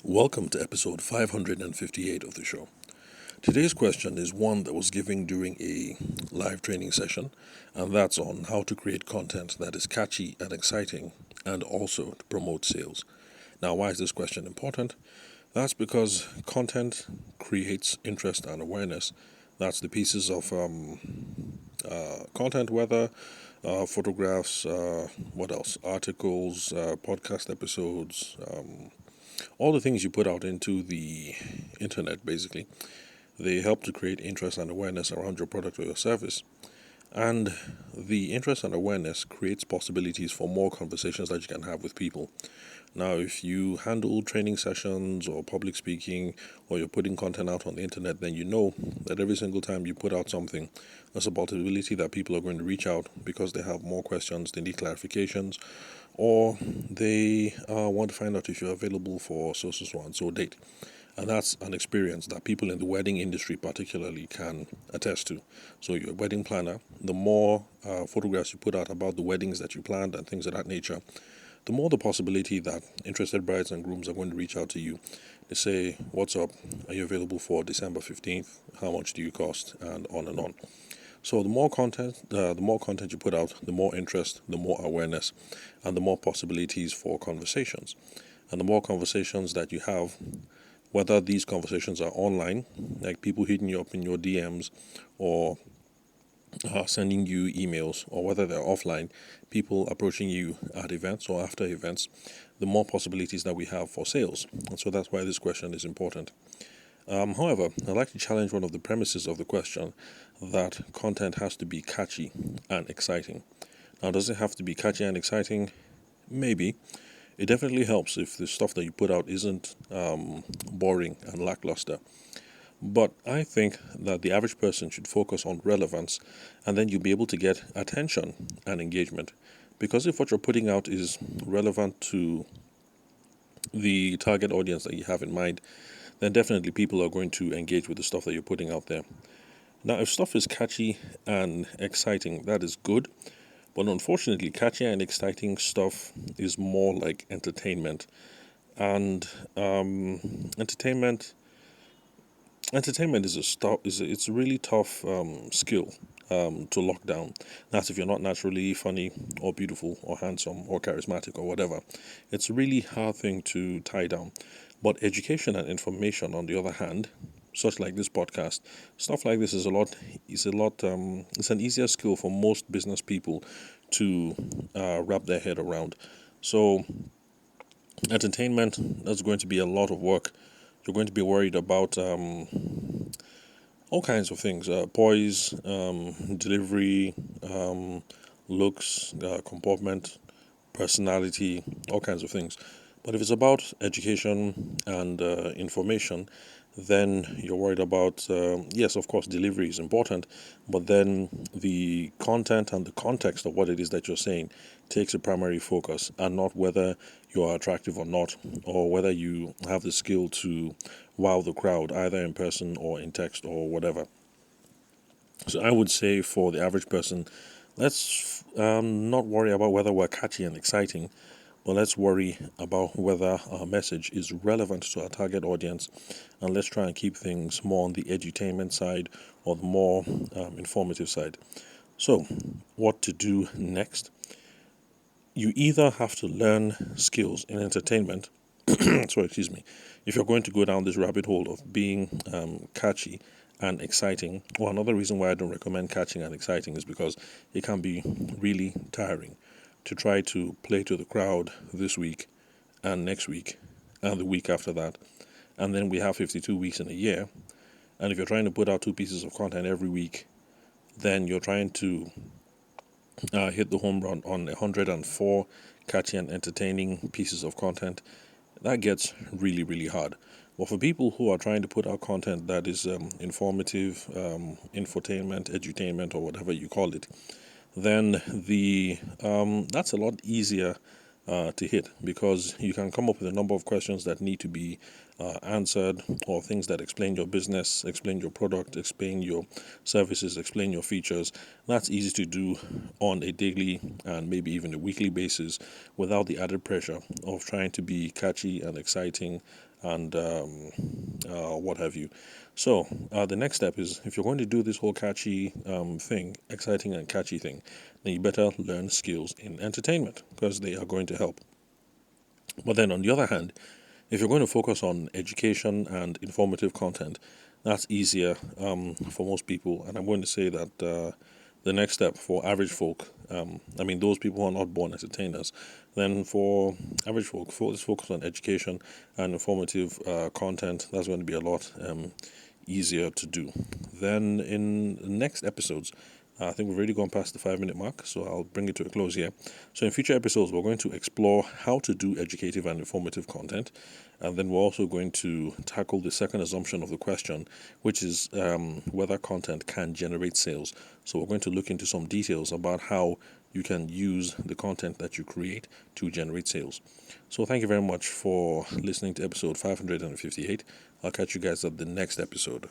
Welcome to episode 558 of the show. Today's question is one that was given during a live training session, and that's on how to create content that is catchy and exciting and also to promote sales. Now, why is this question important? That's because content creates interest and awareness. That's the pieces of content, whether photographs, what else? Articles, podcast episodes, all the things you put out into the internet, basically. They help to create interest and awareness around your product or your service. And the interest and awareness creates possibilities for more conversations that you can have with people. Now, if you handle training sessions or public speaking or you're putting content out on the internet, then you know that every single time you put out something, there's a possibility that people are going to reach out because they have more questions, they need clarifications, or they want to find out if you're available for so and so date. And that's an experience that people in the wedding industry particularly can attest to. So you're a wedding planner, the more photographs you put out about the weddings that you planned and things of that nature, the more the possibility that interested brides and grooms are going to reach out to you. They say, what's up? Are you available for December 15th? How much do you cost? And on and on. So the more content you put out, the more interest, the more awareness, and the more possibilities for conversations. And the more conversations that you have, whether these conversations are online, like people hitting you up in your DMs or sending you emails, or whether they're offline, people approaching you at events or after events, the more possibilities that we have for sales. And so that's why this question is important. However, I'd like to challenge one of the premises of the question, that content has to be catchy and exciting. Now, does it have to be catchy and exciting? Maybe. It definitely helps if the stuff that you put out isn't boring and lackluster. But I think that the average person should focus on relevance, and then you'll be able to get attention and engagement. Because if what you're putting out is relevant to the target audience that you have in mind, then definitely people are going to engage with the stuff that you're putting out there. Now, if stuff is catchy and exciting, that is good. But unfortunately, catchy and exciting stuff is more like entertainment. And entertainment is it's a really tough skill to lock down. That's if you're not naturally funny or beautiful or handsome or charismatic or whatever. It's a really hard thing to tie down. But education and information, on the other hand, such like this podcast, stuff like this it's an easier skill for most business people to wrap their head around. So entertainment, that's going to be a lot of work. You're going to be worried about all kinds of things, poise, delivery, looks, comportment, personality, all kinds of things. But if it's about education and information, then you're worried about, yes, of course, delivery is important, but then the content and the context of what it is that you're saying takes a primary focus, and not whether you are attractive or not, or whether you have the skill to wow the crowd, either in person or in text or whatever. So I would say for the average person, let's not worry about whether we're catchy and exciting, but let's worry about whether our message is relevant to our target audience, and let's try and keep things more on the edutainment side or the more informative side. So, what to do next? You either have to learn skills in entertainment. Sorry, excuse me. If you're going to go down this rabbit hole of being catchy and exciting, well, another reason why I don't recommend catching and exciting is because it can be really tiring to try to play to the crowd this week and next week and the week after that. And then we have 52 weeks in a year. And if you're trying to put out two pieces of content every week, then you're trying to hit the home run on 104 catchy and entertaining pieces of content. That gets really, really hard. But for people who are trying to put out content that is informative, infotainment, edutainment, or whatever you call it, then that's a lot easier to hit, because you can come up with a number of questions that need to be answered, or things that explain your business, explain your product, explain your services, explain your features. That's easy to do on a daily and maybe even a weekly basis without the added pressure of trying to be catchy and exciting and what have you. So the next step is, if you're going to do this whole catchy thing, exciting and catchy thing, then you better learn skills in entertainment, because they are going to help. But then on the other hand, if you're going to focus on education and informative content, that's easier for most people. And I'm going to say that the next step for average folk, those people who are not born entertainers, then for average folk, let's focus on education and informative content. That's going to be a lot easier to do. Then in the next episodes, I think we've already gone past the 5 minute mark, so I'll bring it to a close here. So, in future episodes, we're going to explore how to do educative and informative content, and then we're also going to tackle the second assumption of the question, which is whether content can generate sales. So, we're going to look into some details about how you can use the content that you create to generate sales. So, thank you very much for listening to episode 558. I'll catch you guys at the next episode.